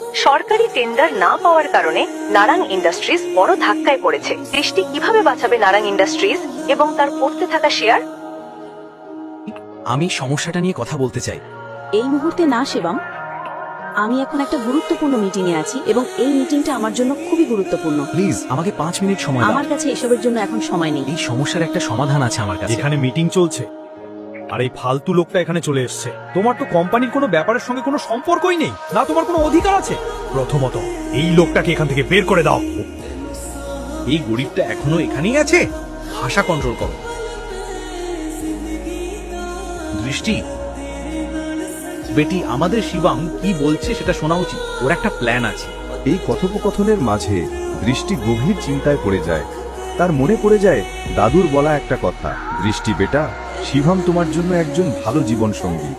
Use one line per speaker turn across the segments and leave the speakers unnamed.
সরকারি টেন্ডার না পাওয়ার কারণে নারাং ইন্ডাস্ট্রিজ বড় ধাক্কায় পড়েছে। দৃষ্টি কিভাবে বাঁচাবে নারাং ইন্ডাস্ট্রিজ এবং তার পড়তে থাকা শেয়ার?
আমি সমস্যাটা নিয়ে কথা বলতে চাই।
এই মুহূর্তে না শিবম, আমি এখন একটা গুরুত্বপূর্ণ মিটিং এ আছি এবং এই মিটিংটা আমার জন্য খুবই গুরুত্বপূর্ণ।
প্লিজ আমাকে 5 মিনিট সময় দাও।
আমার কাছে এসবের জন্য এখন সময় নেই।
এই সমস্যার একটা সমাধান আছে আমার কাছে।
এখানে মিটিং চলছে আর এই ফালতু লোকটা এখানে চলে এসেছে। তোমার তো কোম্পানির কোনো ব্যাপারের সঙ্গে কোনো সম্পর্কই নেই, না তোমার কোনো অধিকার আছে। প্রথমত এই লোকটাকে এখান থেকে বের করে দাও।
এই গরিবটা এখনো এখানেই আছে। ভাষা কন্ট্রোল করো। দৃষ্টি বেটি, আমাদের শিবম কি বলছে সেটা শোনা উচিত। ওর একটা প্ল্যান আছে।
এই কথোপকথনের মাঝে দৃষ্টি গভীর চিন্তায় পড়ে যায়। তার মনে পড়ে যায় দাদুর বলা একটা কথা, দৃষ্টি বেটা, শিবম তোমার জন্য একজন ভালো জীবন সঙ্গী।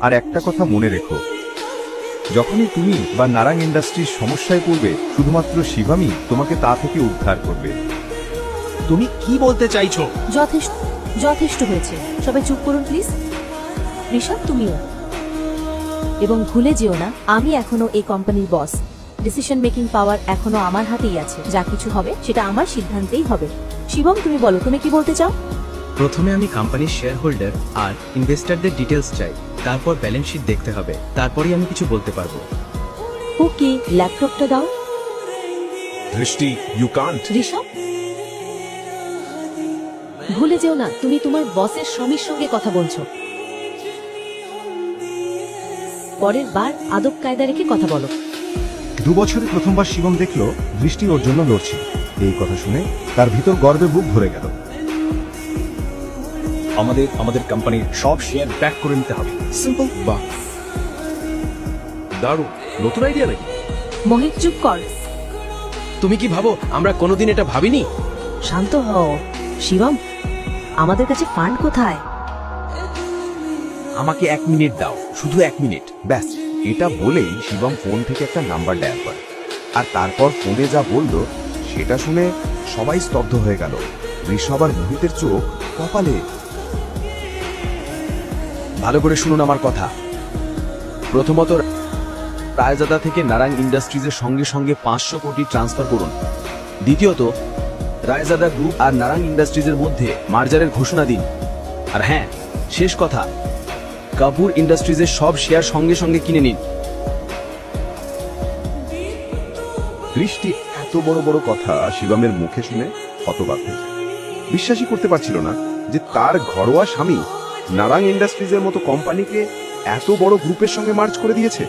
আর একটা কথা মনে রেখো, যখনই তুমি বা নারাং ইন্ডাস্ট্রির সমস্যায় পড়বে, শুধুমাত্র শিবমই তোমাকে তা থেকে উদ্ধার করবে।
তুমি কি বলতে চাইছো?
যথেষ্ট যথেষ্ট হয়েছে, সবাই চুপ করুন প্লিজ। ঋষভ, তুমিও। এবং ভুলে যেও না, আমি এখনো এই কোম্পানির বস। ডিসিশন মেকিং পাওয়ার এখনো আমার হাতেই আছে। যা কিছু হবে সেটা আমার সিদ্ধান্তেই হবে। শিবম, তুমি বলো, তুমি কি বলতে চাও?
প্রথমে আমি কোম্পানির শেয়ার হোল্ডার আর ইনভেস্টরদের ডিটেলস চাই, তারপর ব্যালেন্স শিট দেখতে হবে, তারপরেই আমি কিছু বলতে পারবো।
ওকে, ল্যাপটপটা দাও।
দৃষ্টি, ইউ কান্ট।
ঋষভ, ভুলে যেও না, তুমি তোমার বসের স্বামীর সঙ্গে কথা বলছো। পরের বার আদব কায়দা রেখে কথা বলো।
2 বছরে প্রথমবার শিবম দেখল দৃষ্টি ওর জন্য লড়ছে। এই কথা শুনে তার ভিতর গর্বে বুক ভরে গেল।
আমাদের কোম্পানির সব শেয়ার ব্যাক করে নিতে হবে।
সিম্পল। বাহ, দারুণ। নতুন আইডিয়া নাকি?
মোহিত, চুপ কর।
তুমি কি ভাবো আমরা কোনোদিন এটা ভাবিনি?
শান্ত হও। শিবম, আমাদের কাছে ফান্ড কোথায়?
আমাকে 1 মিনিট দাও, শুধু 1 মিনিট।
ব্যাস, এটা বলেই শিবম ফোন থেকে একটা নাম্বার ডায়াল করে। আর তারপর ফোনে যা বলল সেটা শুনে সবাই স্তব্ধ হয়ে গেল। ঋষভ আর মোহিতের চোখ কপালে।
ভালো করে শুনুন আমার কথা। প্রথমত, রায়জাদা থেকে নারাং ইন্ডাস্ট্রিজের সঙ্গে সঙ্গে 500 কোটি ট্রান্সফার করুন। দ্বিতীয়ত, রায়জাদা গ্রুপ আর নারাং ইন্ডাস্ট্রিজের মধ্যে মার্জারের ঘোষণা দিন। আর হ্যাঁ, শেষ কথা, কাপুর ইন্ডাস্ট্রিজের সব শেয়ার সঙ্গে সঙ্গে কিনে নিন।
দৃষ্টি এত বড় বড় কথা শিবমের মুখে শুনে হতবাক হয়ে যায়। বিশ্বাসই করতে পারছিল না যে তার ঘরোয়া স্বামী নারাং ইন্ডাস্ট্রিজের মতো কোম্পানিকে এত বড় গ্রুপের সঙ্গে মার্জ করে দিয়েছে।